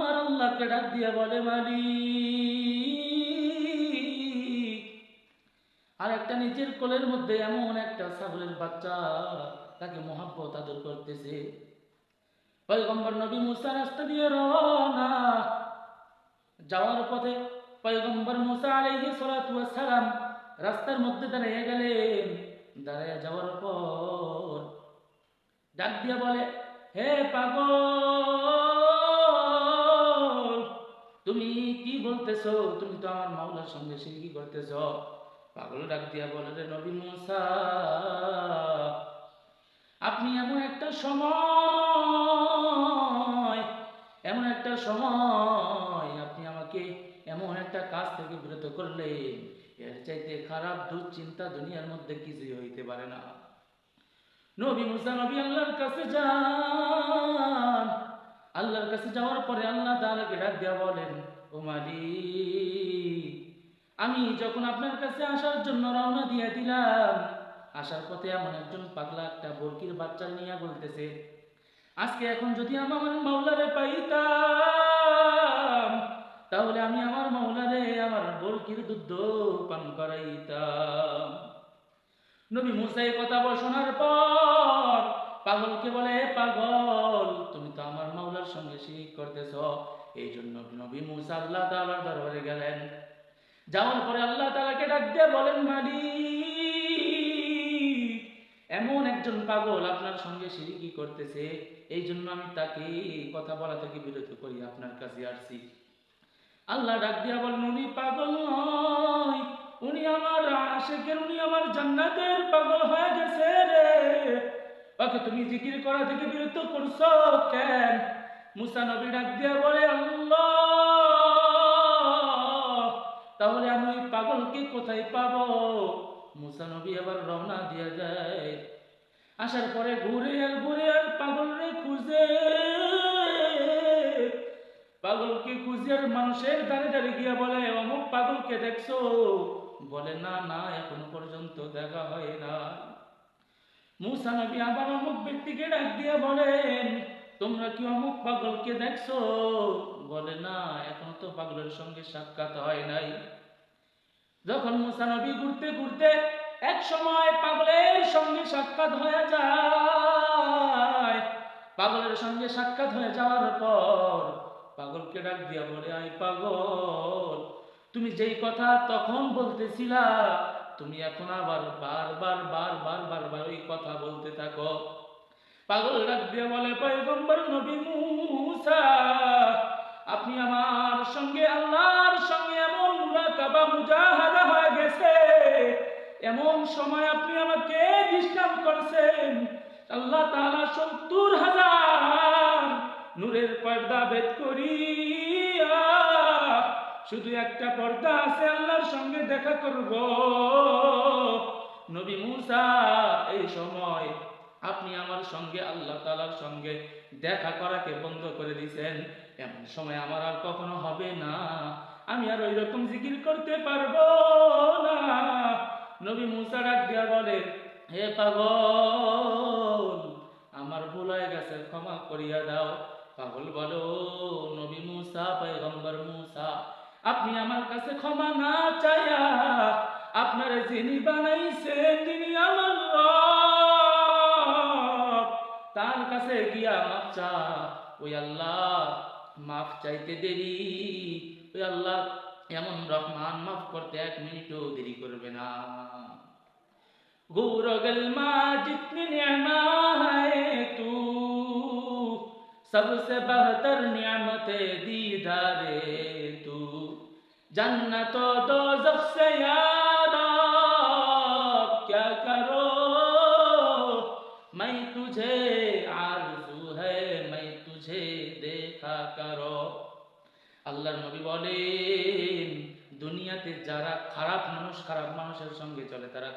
আমার আল্লাহকে ডাক দিয়ে বলে, মালিক। আর একটা নিচের কোলের মধ্যে এমন একটা ছাগলের বাচ্চা, তাকে মোহাব্বত আদর করতেছে। পয়গম্বর নবী মুসা রাস্তা দিয়ে রওনা। যাওয়ার পথে পয়গম্বর মুসা আলাইহিস সালাতু ওয়াস সালাম রাস্তার মধ্যে দাঁড়িয়ে গেলেন। দাঁড়িয়ে যাওয়ার পর ডাক দিয়ে বলে, হে পাগল, তুমি কি বলতেছো? তুমি তো আমার মাওলার সঙ্গে শিরকি করতেছ। পাগল ডাক দিয়া বলে, রে নবী মুসা, আপনি এমন একটা সময় আপনি আমাকে এমন একটা কাজ থেকে বিরত করলেন, এর চাইতে খারাপ দুশ্চিন্তা দুনিয়ার মধ্যে কিছুই হইতে পারে না। নবী মুসা নবী আল্লাহর কাছে যান। আল্লাহর কাছে যাওয়ার পরে আল্লাহ তাআলাকে ডাক দিয়া বলেন, ও মালিক, আমি যখন আপনার কাছে আসার জন্য রওনা দিয়ে দিলাম, আসার পথে এমন একজন পাগলা একটা বরকির বাচ্চা নিয়ে বলতেছে, আজকে এখন যদি আমার মাওলারে পাইতাম, তাহলে আমি আমার মাওলারে আমার বরকির দুধ পান করাইতাম। নবী মুসা এই কথা শোনার পর পাগলকে বলে, পাগল, তুমি তো আমার মাওলার সঙ্গে শিরক করতেছ। এই জন্য নবী মুসা আল্লাহ তাআলার দরবারে গেলেন। যাওয়ার পরে আল্লাহ তাআলাকে ডাক দিয়ে বলেন, মালিক, এমন একজন পাগল আপনার সঙ্গে শিরকি করতেছে, এই জন্য আমি তাকে কথা বলা থেকে বিরত করি আপনার কাছে আসছি। আল্লাহ ডাক দিয়া বলেন, উনি পাগল নয়, উনি আমার আশিকের, উনি আমার জান্নাতের পাগল হয়ে গেছে রে। ওকে তুমি জিকির করা থেকে বিরত করছো কেন? মুসা নবী ডাক দিয়া বলে, আল্লাহ, তাহলে আমি ওই পাগলকে কোথায় পাবো? মুসা নবী আবার রওনা দিয়া যায়। আসার পরে ঘুরে আর পাগল রে খুঁজে, পাগলকে খুঁজে আর মানুষের দাঁড়ে দাঁড়িয়ে গিয়া বলে, অমুক পাগলকে দেখছো? বলে, না না, এখনো পর্যন্ত দেখা হয় না। মুসা নবী আবার অমুক ব্যক্তিকে ডাক দিয়া বলেন, তোমরা কি অমুক পাগলকে দেখছো? বলে, না, এখনো তো পাগলের সঙ্গে সাক্ষাৎ হয় নাই। যখন মুসা নবী ঘুরতে ঘুরতে এক সময় পাগলের সঙ্গে সাক্ষাৎ হয়ে যায়, পাগলের সঙ্গে সাক্ষাৎ হয়ে যাওয়ার পর পাগলকে ডাক দিয়া বলে, আই পাগল, তুমি যেই কথা তখন বলতেছিলা, তুমি এখন আবার বারবার ওই কথা বলতে থাকো। পাগল ডাক দিয়া বলে, পয়গম্বর নবী মুসা, আপনি আমার সঙ্গে আল্লাহর সঙ্গে এমন মুরাকাবা মুজাহাদা হয়ে গেছে, এমন সময় আপনি আমাকে ডিস্টার্ব করছেন। আল্লাহ তাআলা 70,000 নূরের পর্দা ভেদ করিয়া শুধু একটা পর্দা আছে, আল্লাহর সঙ্গে দেখা করব। নবী মুসা, এই সময় আপনি আমার সঙ্গে আল্লাহ তাআলার সঙ্গে দেখা করাকে বন্ধ করে দিয়েছেন। এমন সময় আমার আর কখনো হবে না, আমি আর ওই রকম জিকির করতে পারবো না। নবী মুসা ডাক দিয়া বলে, হে পাগল, আমার ভুল হয়ে গেছে, ক্ষমা করিয়া দাও। পাগল বলো, নবী মুসা, পয়গম্বর মুসা, আপনি আমার কাছে ক্ষমা না চাইয়া আপনার যিনি বানাইছেন, যিনি আমার রব, তার কাছে গিয়া মাফ চা। ওই আল্লাহ মাফ চাইতে দেরি, ওই আল্লাহ এমন রহমান, মাফ করতে 1 মিনিটও দেরি করবে না। গুরগল মা জিতনি নিয়ামা है तू, सबसे बेहतर नियामत दीदारे तू, जन्नत और दोज़ख से यारा क्या करो, मैं तुझे आरज़ू है, मैं तुझे देखा करो। আল্লাহর নবী বলেন, দুনিয়াতে যারা খারাপ মানুষের সঙ্গে চলে তারা